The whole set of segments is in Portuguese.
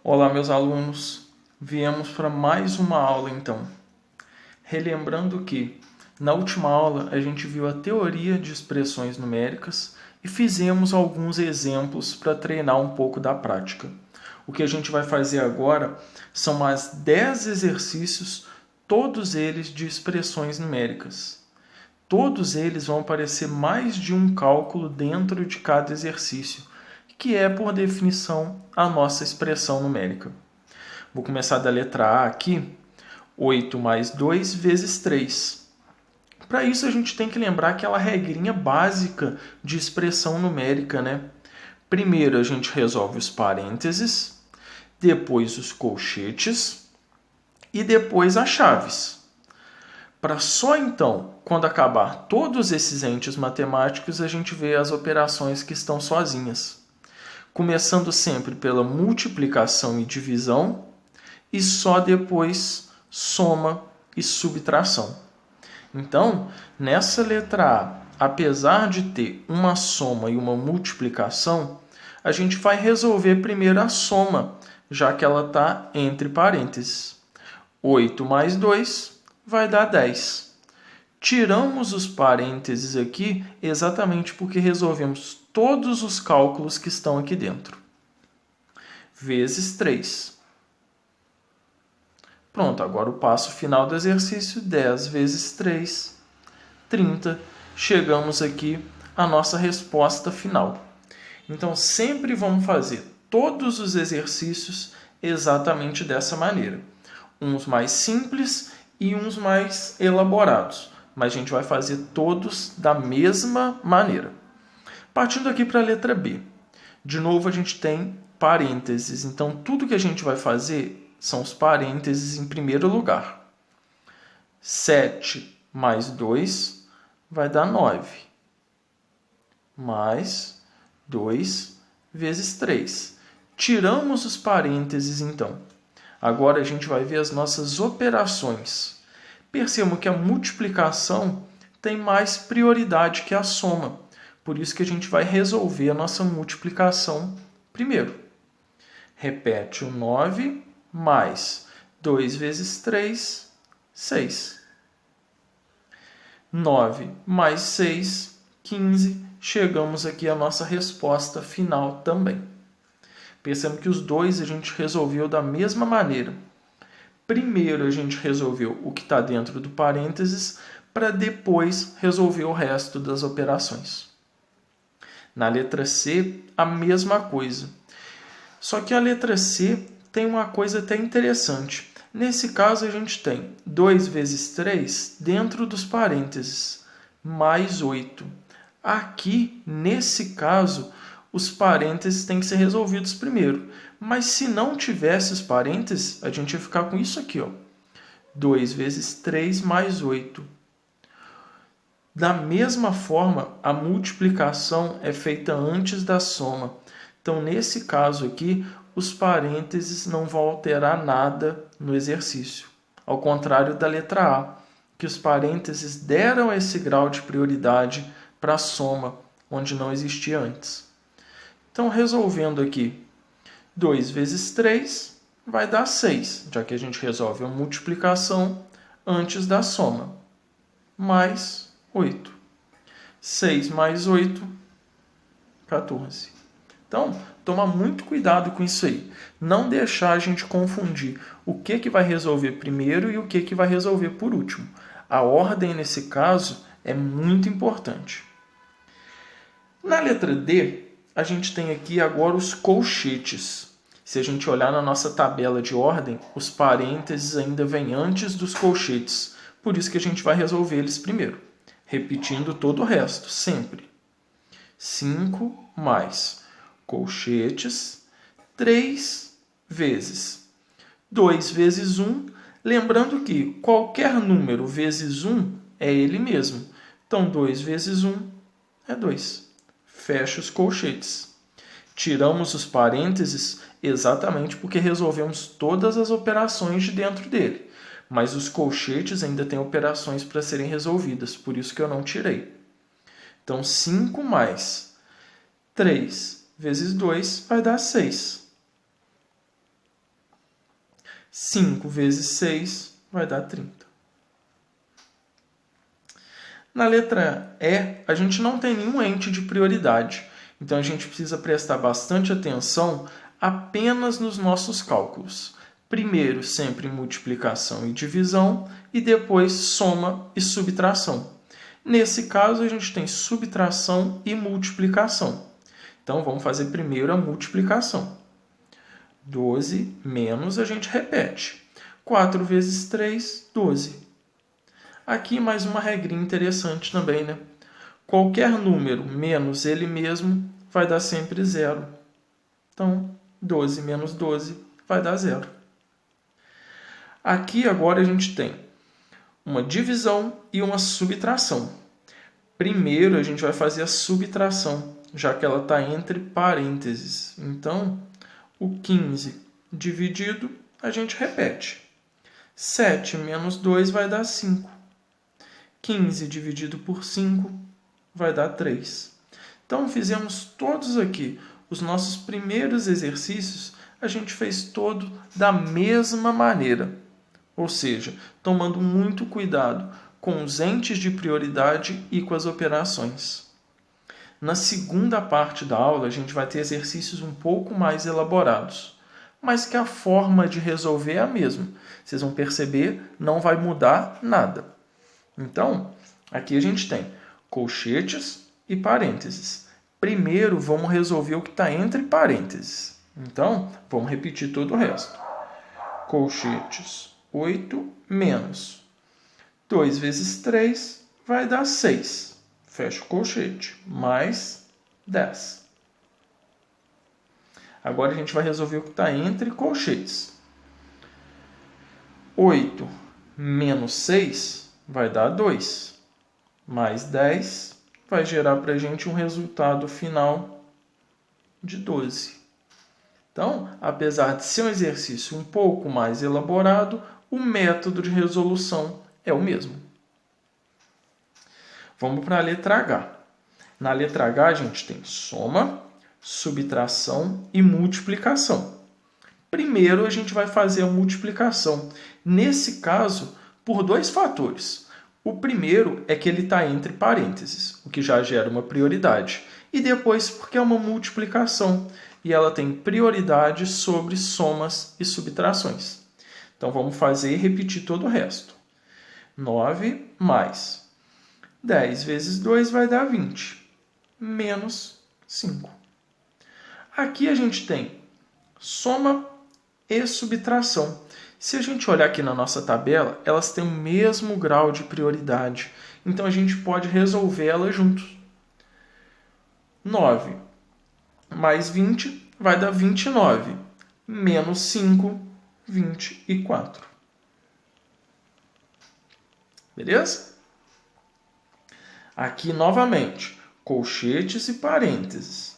Olá, meus alunos. Viemos para mais uma aula, então. Relembrando que, na última aula, a gente viu a teoria de expressões numéricas e fizemos alguns exemplos para treinar um pouco da prática. O que a gente vai fazer agora são mais 10 exercícios, todos eles de expressões numéricas. Todos eles vão aparecer mais de um cálculo dentro de cada exercício, que é, por definição, a nossa expressão numérica. Vou começar da letra A aqui, 8 mais 2 vezes 3. Para isso, a gente tem que lembrar aquela regrinha básica de expressão numérica, né? Primeiro, a gente resolve os parênteses, depois os colchetes e depois as chaves. Para só então, quando acabar todos esses entes matemáticos, a gente vê as operações que estão sozinhas. Começando sempre pela multiplicação e divisão, e só depois soma e subtração. Então, nessa letra A, apesar de ter uma soma e uma multiplicação, a gente vai resolver primeiro a soma, já que ela está entre parênteses. 8 mais 2 vai dar 10. Tiramos os parênteses aqui exatamente porque resolvemos todos os cálculos que estão aqui dentro. Vezes 3. Pronto, agora o passo final do exercício, 10 vezes 3, 30. Chegamos aqui à nossa resposta final. Então, sempre vamos fazer todos os exercícios exatamente dessa maneira. Uns mais simples e uns mais elaborados. Mas a gente vai fazer todos da mesma maneira. Partindo aqui para a letra B. De novo, a gente tem parênteses. Então, tudo que a gente vai fazer são os parênteses em primeiro lugar. 7 mais 2 vai dar 9. Mais 2 vezes 3. Tiramos os parênteses, então. Agora a gente vai ver as nossas operações. Percebam que a multiplicação tem mais prioridade que a soma. Por isso que a gente vai resolver a nossa multiplicação primeiro. Repete o 9 mais 2 vezes 3, 6. 9 mais 6, 15. Chegamos aqui à nossa resposta final também. Percebam que os dois a gente resolveu da mesma maneira. Primeiro a gente resolveu o que está dentro do parênteses para depois resolver o resto das operações. Na letra C, a mesma coisa. Só que a letra C tem uma coisa até interessante. Nesse caso, a gente tem 2 vezes 3 dentro dos parênteses, mais 8. Aqui, nesse caso, os parênteses têm que ser resolvidos primeiro. Mas se não tivesse os parênteses, a gente ia ficar com isso aqui, ó. 2 vezes 3 mais 8. Da mesma forma, a multiplicação é feita antes da soma. Então, nesse caso aqui, os parênteses não vão alterar nada no exercício. Ao contrário da letra A, que os parênteses deram esse grau de prioridade para a soma, onde não existia antes. Então, resolvendo aqui, 2 vezes 3 vai dar 6, já que a gente resolve a multiplicação antes da soma. Mais 8. 6 mais 8, 14. Então, toma muito cuidado com isso aí. Não deixar a gente confundir o que vai resolver primeiro e o que vai resolver por último. A ordem, nesse caso, é muito importante. Na letra D, a gente tem aqui agora os colchetes. Se a gente olhar na nossa tabela de ordem, os parênteses ainda vêm antes dos colchetes. Por isso que a gente vai resolver eles primeiro. Repetindo todo o resto, sempre. 5 mais colchetes, 3 vezes 2 vezes 1. Lembrando que qualquer número vezes 1 é ele mesmo. Então, 2 vezes 1 é 2. Fecha os colchetes. Tiramos os parênteses exatamente porque resolvemos todas as operações de dentro dele. Mas os colchetes ainda têm operações para serem resolvidas, por isso que eu não tirei. Então, 5 mais 3 vezes 2 vai dar 6. 5 vezes 6 vai dar 30. Na letra E, a gente não tem nenhum ente de prioridade, então a gente precisa prestar bastante atenção apenas nos nossos cálculos. Primeiro, sempre multiplicação e divisão, e depois soma e subtração. Nesse caso, a gente tem subtração e multiplicação. Então, vamos fazer primeiro a multiplicação. 12 menos, a gente repete. 4 vezes 3, 12. Aqui mais uma regrinha interessante também, né? Qualquer número menos ele mesmo vai dar sempre zero. Então, 12 menos 12 vai dar zero. Aqui agora a gente tem uma divisão e uma subtração. Primeiro a gente vai fazer a subtração, já que ela está entre parênteses. Então, o 15 dividido, a gente repete. 7 menos 2 vai dar 5. 15 dividido por 5 vai dar 3. Então, fizemos todos aqui. Os nossos primeiros exercícios, a gente fez todo da mesma maneira. Ou seja, tomando muito cuidado com os entes de prioridade e com as operações. Na segunda parte da aula, a gente vai ter exercícios um pouco mais elaborados, mas que a forma de resolver é a mesma. Vocês vão perceber, não vai mudar nada. Então, aqui a gente tem colchetes e parênteses. Primeiro, vamos resolver o que está entre parênteses. Então, vamos repetir todo o resto. Colchetes, 8 menos 2 vezes 3 vai dar 6. Fecha o colchete, mais 10. Agora a gente vai resolver o que está entre colchetes. 8 menos 6 vai dar 2. Mais 10 vai gerar para a gente um resultado final de 12. Então, apesar de ser um exercício um pouco mais elaborado, o método de resolução é o mesmo. Vamos para a letra H. Na letra H, a gente tem soma, subtração e multiplicação. Primeiro, a gente vai fazer a multiplicação. Nesse caso, por dois fatores. O primeiro é que ele está entre parênteses, o que já gera uma prioridade. E depois, porque é uma multiplicação e ela tem prioridade sobre somas e subtrações. Então, vamos fazer e repetir todo o resto. 9 mais 10 vezes 2 vai dar 20, menos 5. Aqui a gente tem soma e subtração. Se a gente olhar aqui na nossa tabela, elas têm o mesmo grau de prioridade. Então, a gente pode resolver elas juntos. 9 mais 20 vai dar 29, menos 5, 24. Beleza? Aqui, novamente, colchetes e parênteses.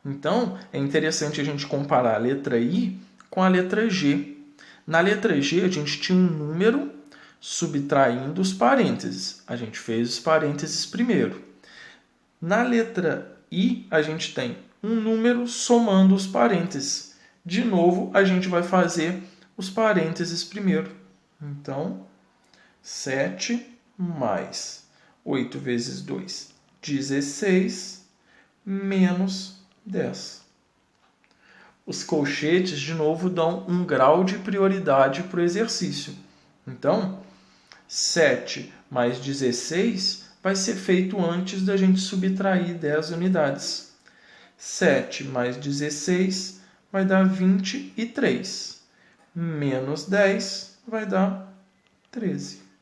Então, é interessante a gente comparar a letra I com a letra G. Na letra G, a gente tinha um número subtraindo os parênteses. A gente fez os parênteses primeiro. Na letra I, a gente tem um número somando os parênteses. De novo, a gente vai fazer os parênteses primeiro. Então, 7 mais 8 vezes 2, 16, menos 10. Os colchetes, de novo, dão um grau de prioridade para o exercício. Então, 7 mais 16 vai ser feito antes da gente subtrair 10 unidades. 7 mais 16 vai dar 23. Menos 10 vai dar 13.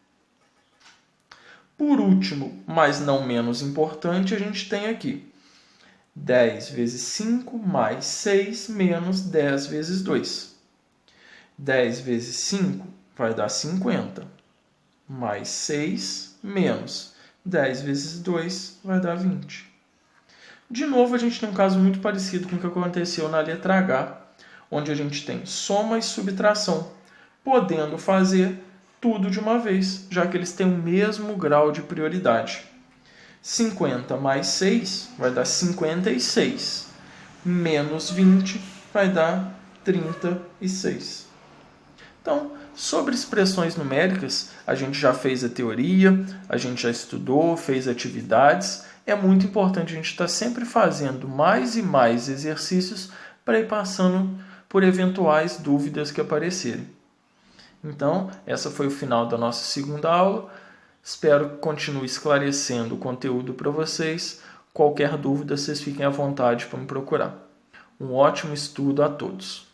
Por último, mas não menos importante, a gente tem aqui 10 vezes 5 mais 6 menos 10 vezes 2. 10 vezes 5 vai dar 50. Mais 6 menos 10 vezes 2 vai dar 20. De novo, a gente tem um caso muito parecido com o que aconteceu na letra H, onde a gente tem soma e subtração, podendo fazer tudo de uma vez, já que eles têm o mesmo grau de prioridade. 50 mais 6 vai dar 56. Menos 20 vai dar 36. Então, sobre expressões numéricas, a gente já fez a teoria, a gente já estudou, fez atividades. É muito importante a gente estar sempre fazendo mais e mais exercícios para ir passando por eventuais dúvidas que aparecerem. Então, essa foi o final da nossa segunda aula. Espero que continue esclarecendo o conteúdo para vocês. Qualquer dúvida, vocês fiquem à vontade para me procurar. Um ótimo estudo a todos!